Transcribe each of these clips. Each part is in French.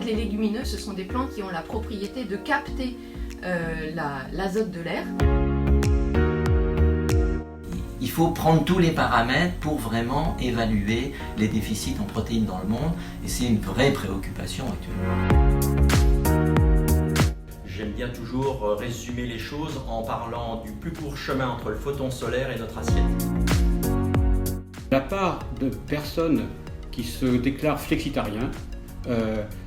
plantes, les légumineuses, ce sont des plantes qui ont la propriété de capter l'azote de l'air. Il faut prendre tous les paramètres pour vraiment évaluer les déficits en protéines dans le monde, et c'est une vraie préoccupation actuellement. J'aime bien toujours résumer les choses en parlant du plus court chemin entre le photon solaire et notre assiette. La part de personnes qui se déclarent flexitariens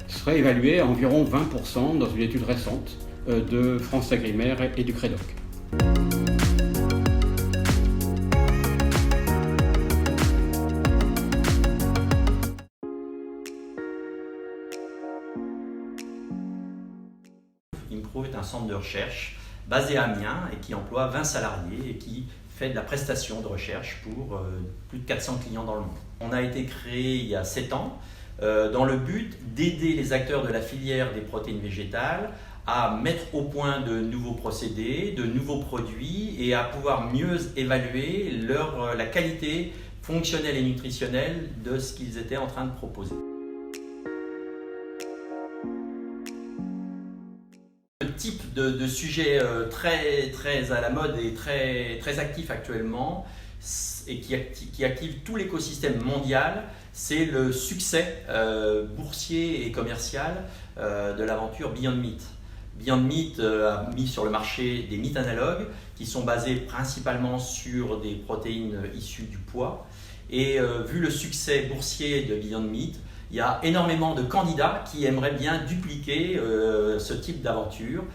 serait évaluée à environ 20% dans une étude récente de France Agrimaire et du Crédoc. Improve est un centre de recherche basé à Amiens et qui emploie 20 salariés et qui fait de la prestation de recherche pour plus de 400 clients dans le monde. On a été créé il y a 7 ans dans le but d'aider les acteurs de la filière des protéines végétales à mettre au point de nouveaux procédés, de nouveaux produits et à pouvoir mieux évaluer la qualité fonctionnelle et nutritionnelle de ce qu'ils étaient en train de proposer. Le type de sujet très à la mode et très actif actuellement et qui active tout l'écosystème mondial, c'est le succès boursier et commercial de l'aventure Beyond Meat. Beyond Meat a mis sur le marché des meat analogues qui sont basés principalement sur des protéines issues du pois. Et vu le succès boursier de Beyond Meat, il y a énormément de candidats qui aimeraient bien dupliquer ce type d'aventure.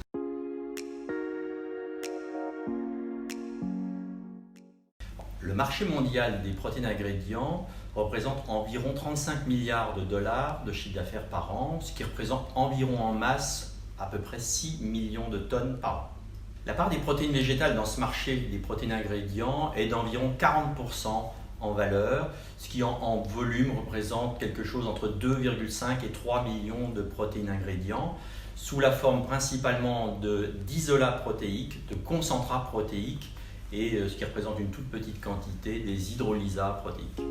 Le marché mondial des protéines ingrédients représente environ 35 milliards de dollars de chiffre d'affaires par an, ce qui représente environ en masse à peu près 6 millions de tonnes par an. La part des protéines végétales dans ce marché des protéines ingrédients est d'environ 40% en valeur, ce qui en volume représente quelque chose entre 2,5 et 3 millions de protéines ingrédients, sous la forme principalement d'isolats protéiques, de concentrats protéiques, et ce qui représente une toute petite quantité des hydrolysats protéiques.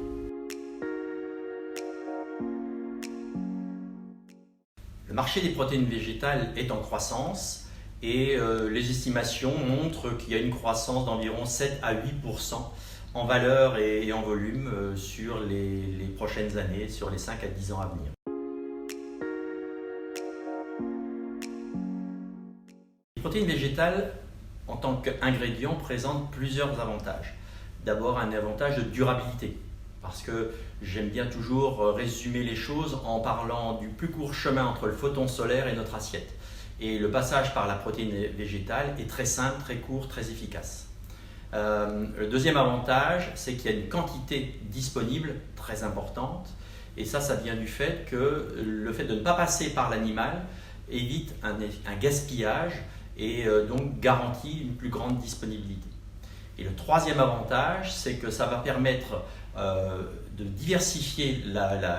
Le marché des protéines végétales est en croissance et les estimations montrent qu'il y a une croissance d'environ 7 à 8% en valeur et en volume sur les prochaines années, sur les 5 à 10 ans à venir. Les protéines végétales en tant qu'ingrédients présentent plusieurs avantages. D'abord un avantage de durabilité, parce que j'aime bien toujours résumer les choses en parlant du plus court chemin entre le photon solaire et notre assiette. Et le passage par la protéine végétale est très simple, très court, très efficace. Le deuxième avantage, c'est qu'il y a une quantité disponible très importante, et ça vient du fait que le fait de ne pas passer par l'animal évite un gaspillage et donc garantit une plus grande disponibilité. Et le troisième avantage, c'est que ça va permettre de diversifier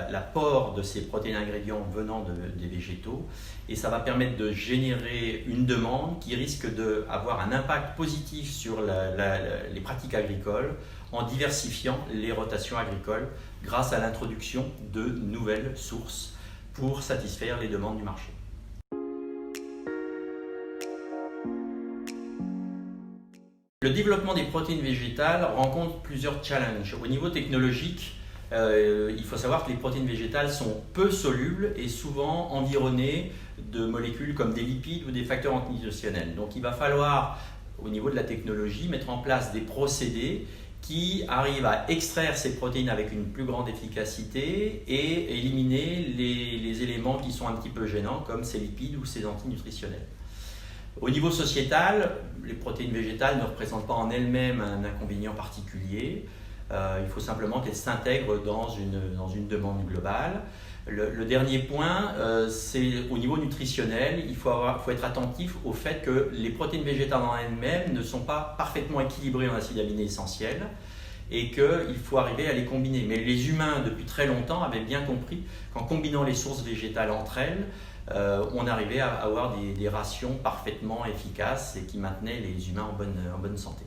l'apport de ces protéines ingrédients venant des végétaux, et ça va permettre de générer une demande qui risque d'avoir un impact positif sur les pratiques agricoles en diversifiant les rotations agricoles grâce à l'introduction de nouvelles sources pour satisfaire les demandes du marché. Le développement des protéines végétales rencontre plusieurs challenges. Au niveau technologique, il faut savoir que les protéines végétales sont peu solubles et souvent environnées de molécules comme des lipides ou des facteurs antinutritionnels. Donc il va falloir, au niveau de la technologie, mettre en place des procédés qui arrivent à extraire ces protéines avec une plus grande efficacité et éliminer les éléments qui sont un petit peu gênants comme ces lipides ou ces antinutritionnels. Au niveau sociétal, les protéines végétales ne représentent pas en elles-mêmes un inconvénient particulier. Il faut simplement qu'elles s'intègrent dans une demande globale. Le dernier point, c'est au niveau nutritionnel, il faut être attentif au fait que les protéines végétales en elles-mêmes ne sont pas parfaitement équilibrées en acides aminés essentiels et qu'il faut arriver à les combiner. Mais les humains, depuis très longtemps, avaient bien compris qu'en combinant les sources végétales entre elles, on arrivait à avoir des rations parfaitement efficaces et qui maintenaient les humains en bonne santé.